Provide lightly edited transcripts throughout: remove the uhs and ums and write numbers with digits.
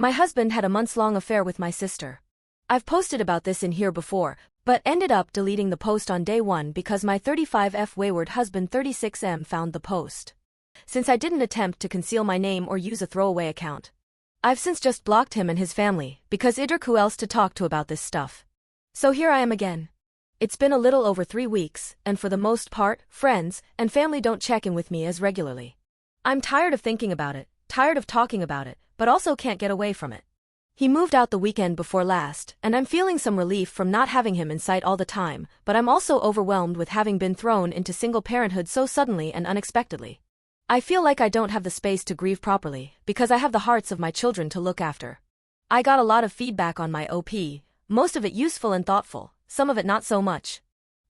My husband had a months-long affair with my sister. I've posted about this in here before, but ended up deleting the post on day 1 because my 35F wayward husband 36M found the post. Since I didn't attempt to conceal my name or use a throwaway account, I've since just blocked him and his family, because who else to talk to about this stuff. So here I am again. It's been a little over 3 weeks, and for the most part, friends and family don't check in with me as regularly. I'm tired of thinking about it, tired of talking about it, but also can't get away from it. He moved out the weekend before last, and I'm feeling some relief from not having him in sight all the time, but I'm also overwhelmed with having been thrown into single parenthood so suddenly and unexpectedly. I feel like I don't have the space to grieve properly, because I have the hearts of my children to look after. I got a lot of feedback on my OP, most of it useful and thoughtful, some of it not so much.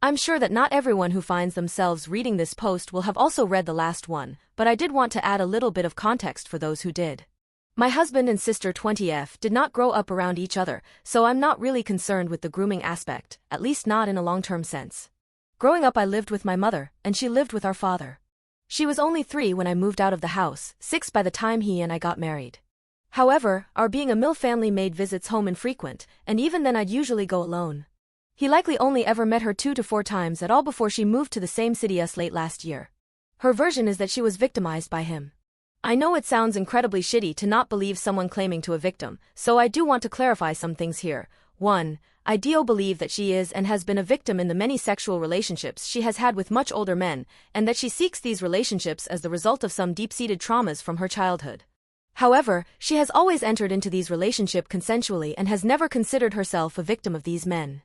I'm sure that not everyone who finds themselves reading this post will have also read the last one, but I did want to add a little bit of context for those who did. My husband and sister 20F did not grow up around each other, so I'm not really concerned with the grooming aspect, at least not in a long-term sense. Growing up I lived with my mother, and she lived with our father. She was only 3 when I moved out of the house, 6 by the time he and I got married. However, our being a mill family made visits home infrequent, and even then I'd usually go alone. He likely only ever met her 2 to 4 times at all before she moved to the same city as late last year. Her version is that she was victimized by him. I know it sounds incredibly shitty to not believe someone claiming to a victim, so I do want to clarify some things here. 1. I do believe that she is and has been a victim in the many sexual relationships she has had with much older men, and that she seeks these relationships as the result of some deep-seated traumas from her childhood. However, she has always entered into these relationships consensually and has never considered herself a victim of these men.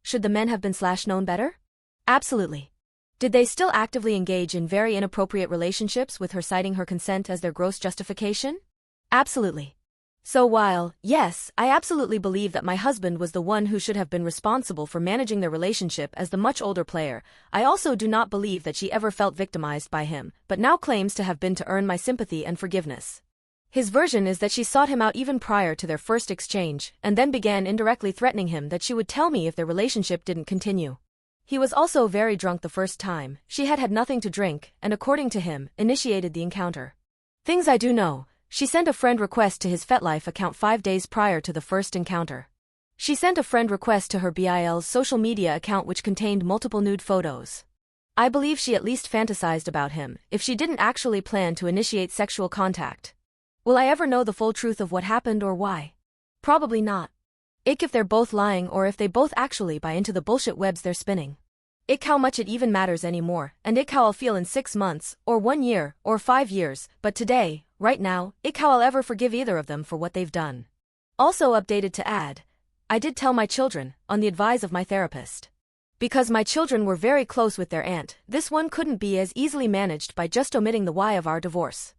Should the men have been known better? Absolutely. Did they still actively engage in very inappropriate relationships with her citing her consent as their gross justification? Absolutely. So while, yes, I absolutely believe that my husband was the one who should have been responsible for managing their relationship as the much older player, I also do not believe that she ever felt victimized by him, but now claims to have been to earn my sympathy and forgiveness. His version is that she sought him out even prior to their first exchange, and then began indirectly threatening him that she would tell me if their relationship didn't continue. He was also very drunk the first time, she had had nothing to drink, and according to him, initiated the encounter. Things I do know, she sent a friend request to his FetLife account 5 days prior to the first encounter. She sent a friend request to her BIL's social media account which contained multiple nude photos. I believe she at least fantasized about him, if she didn't actually plan to initiate sexual contact. Will I ever know the full truth of what happened or why? Probably not. If they're both lying or if they both actually buy into the bullshit webs they're spinning. How much it even matters anymore, and how I'll feel in 6 months, or 1 year, or 5 years, but today, right now, how I'll ever forgive either of them for what they've done. Also updated to add, I did tell my children, on the advice of my therapist. Because my children were very close with their aunt, this one couldn't be as easily managed by just omitting the why of our divorce.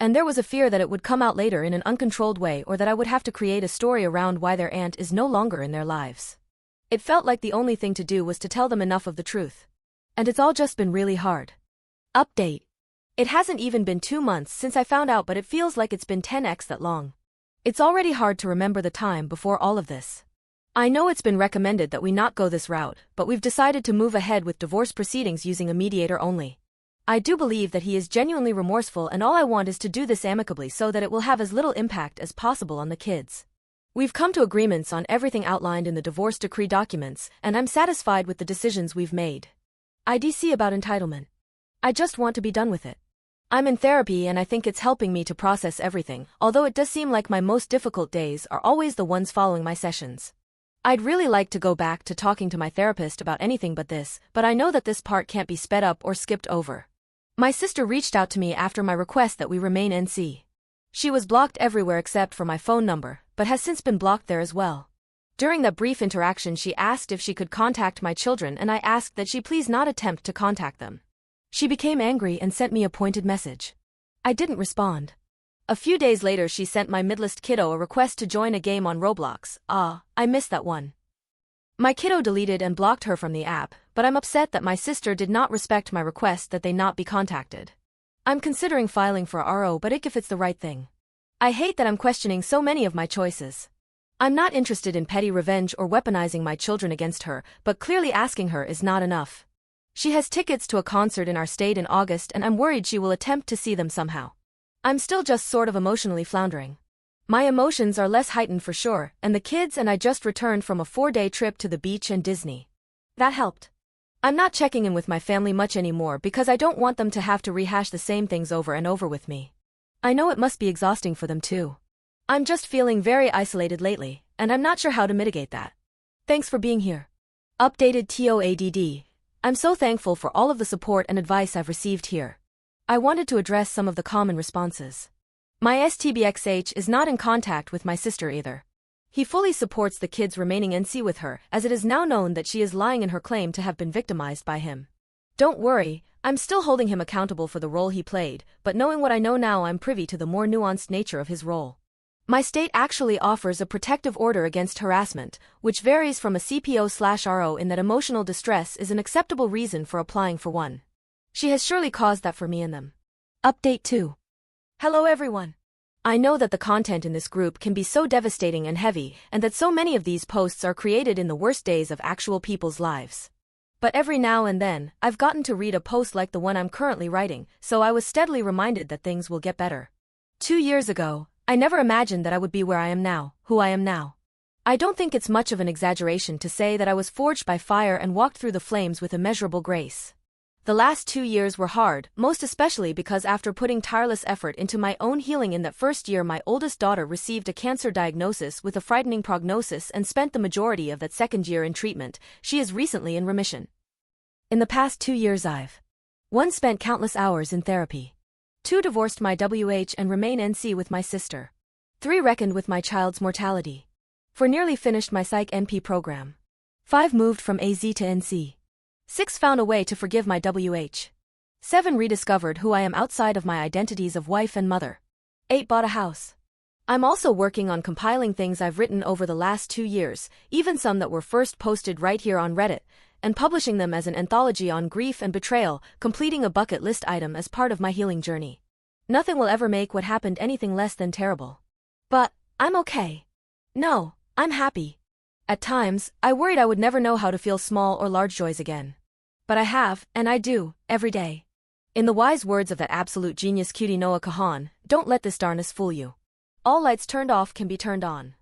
And there was a fear that it would come out later in an uncontrolled way or that I would have to create a story around why their aunt is no longer in their lives. It felt like the only thing to do was to tell them enough of the truth. And it's all just been really hard. Update. It hasn't even been 2 months since I found out, but it feels like it's been 10x that long. It's already hard to remember the time before all of this. I know it's been recommended that we not go this route, but we've decided to move ahead with divorce proceedings using a mediator only. I do believe that he is genuinely remorseful, and all I want is to do this amicably so that it will have as little impact as possible on the kids. We've come to agreements on everything outlined in the divorce decree documents, and I'm satisfied with the decisions we've made. IDC about entitlement. I just want to be done with it. I'm in therapy and I think it's helping me to process everything, although it does seem like my most difficult days are always the ones following my sessions. I'd really like to go back to talking to my therapist about anything but this, but I know that this part can't be sped up or skipped over. My sister reached out to me after my request that we remain NC. She was blocked everywhere except for my phone number, but has since been blocked there as well. During that brief interaction she asked if she could contact my children, and I asked that she please not attempt to contact them. She became angry and sent me a pointed message. I didn't respond. A few days later she sent my midlist kiddo a request to join a game on Roblox. I missed that one. My kiddo deleted and blocked her from the app, but I'm upset that my sister did not respect my request that they not be contacted. I'm considering filing for RO, but if it's the right thing. I hate that I'm questioning so many of my choices. I'm not interested in petty revenge or weaponizing my children against her, but clearly asking her is not enough. She has tickets to a concert in our state in August and I'm worried she will attempt to see them somehow. I'm still just sort of emotionally floundering. My emotions are less heightened for sure, and the kids and I just returned from a 4-day trip to the beach and Disney. That helped. I'm not checking in with my family much anymore because I don't want them to have to rehash the same things over and over with me. I know it must be exhausting for them too. I'm just feeling very isolated lately, and I'm not sure how to mitigate that. Thanks for being here. Updated TOADD. I'm so thankful for all of the support and advice I've received here. I wanted to address some of the common responses. My STBXH is not in contact with my sister either. He fully supports the kids remaining NC with her, as it is now known that she is lying in her claim to have been victimized by him. Don't worry, I'm still holding him accountable for the role he played, but knowing what I know now, I'm privy to the more nuanced nature of his role. My state actually offers a protective order against harassment, which varies from a CPO/RO in that emotional distress is an acceptable reason for applying for one. She has surely caused that for me and them. Update 2. Hello everyone. I know that the content in this group can be so devastating and heavy, and that so many of these posts are created in the worst days of actual people's lives. But every now and then, I've gotten to read a post like the one I'm currently writing, so I was steadily reminded that things will get better. 2 years ago, I never imagined that I would be where I am now, who I am now. I don't think it's much of an exaggeration to say that I was forged by fire and walked through the flames with immeasurable grace. The last 2 years were hard, most especially because after putting tireless effort into my own healing in that first year, my oldest daughter received a cancer diagnosis with a frightening prognosis and spent the majority of that second year in treatment. She is recently in remission. In the past 2 years I've 1. Spent countless hours in therapy. 2. Divorced my WH and remain NC with my sister. 3. Reckoned with my child's mortality. 4. Nearly finished my Psych NP program. 5. Moved from AZ to NC. 6. Found a way to forgive my WH. 7. Rediscovered who I am outside of my identities of wife and mother. 8. Bought a house. I'm also working on compiling things I've written over the last 2 years, even some that were first posted right here on Reddit, and publishing them as an anthology on grief and betrayal, completing a bucket list item as part of my healing journey. Nothing will ever make what happened anything less than terrible. But I'm okay. No, I'm happy. At times, I worried I would never know how to feel small or large joys again. But I have, and I do, every day. In the wise words of that absolute genius cutie Noah Kahan, don't let this darkness fool you. All lights turned off can be turned on.